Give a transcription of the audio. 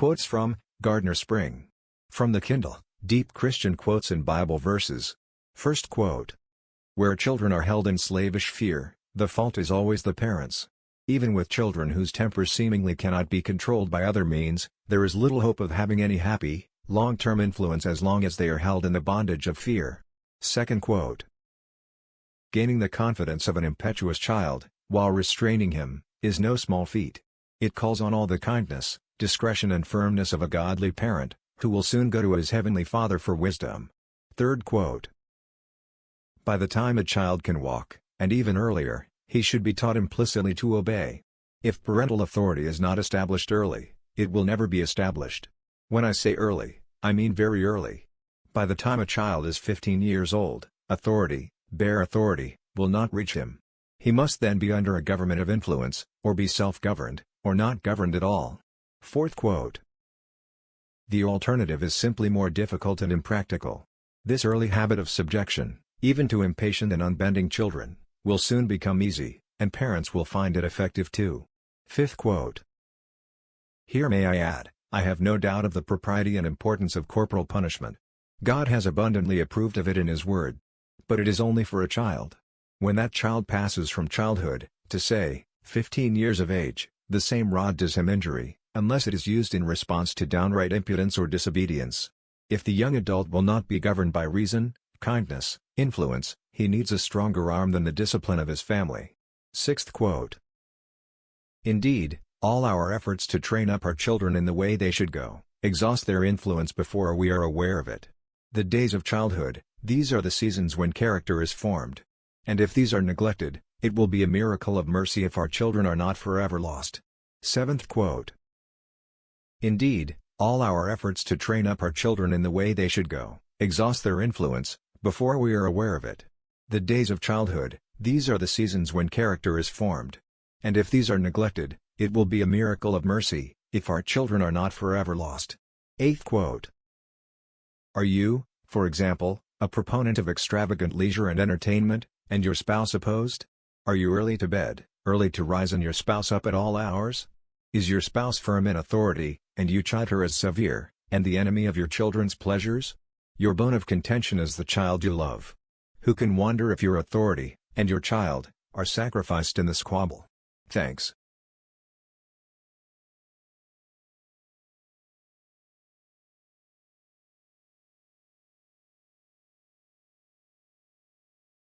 Quotes from Gardiner Spring. From the Kindle, Deep Christian Quotes and Bible Verses. First quote. Where children are held in slavish fear, the fault is always the parents. Even with children whose tempers seemingly cannot be controlled by other means, there is little hope of having any happy, long-term influence as long as they are held in the bondage of fear. Second quote. Gaining the confidence of an impetuous child, while restraining him, is no small feat. It calls on all the kindness, discretion and firmness of a godly parent, who will soon go to his heavenly Father for wisdom. Third quote. By the time a child can walk, and even earlier, he should be taught implicitly to obey. If parental authority is not established early, it will never be established. When I say early, I mean very early. By the time a child is 15 years old, authority, bare authority, will not reach him. He must then be under a government of influence, or be self-governed, or not governed at all. Fourth quote. The alternative is simply more difficult and impractical. This early habit of subjection, even to impatient and unbending children, will soon become easy, and parents will find it effective too. Fifth quote. Here may I add, I have no doubt of the propriety and importance of corporal punishment. God has abundantly approved of it in His Word. But it is only for a child. When that child passes from childhood, to say, 15 years of age, the same rod does him injury, unless it is used in response to downright impudence or disobedience. If the young adult will not be governed by reason, kindness, influence, he needs a stronger arm than the discipline of his family. Sixth quote. Indeed, all our efforts to train up our children in the way they should go, exhaust their influence before we are aware of it. The days of childhood, these are the seasons when character is formed. And if these are neglected, it will be a miracle of mercy if our children are not forever lost. Seventh quote. Indeed, all our efforts to train up our children in the way they should go, exhaust their influence, before we are aware of it. The days of childhood, these are the seasons when character is formed. And if these are neglected, it will be a miracle of mercy, if our children are not forever lost. Eighth quote. Are you, for example, a proponent of extravagant leisure and entertainment, and your spouse opposed? Are you early to bed, early to rise and your spouse up at all hours? Is your spouse firm in authority, and you chide her as severe, and the enemy of your children's pleasures? Your bone of contention is the child you love. Who can wonder if your authority, and your child, are sacrificed in the squabble? Thanks.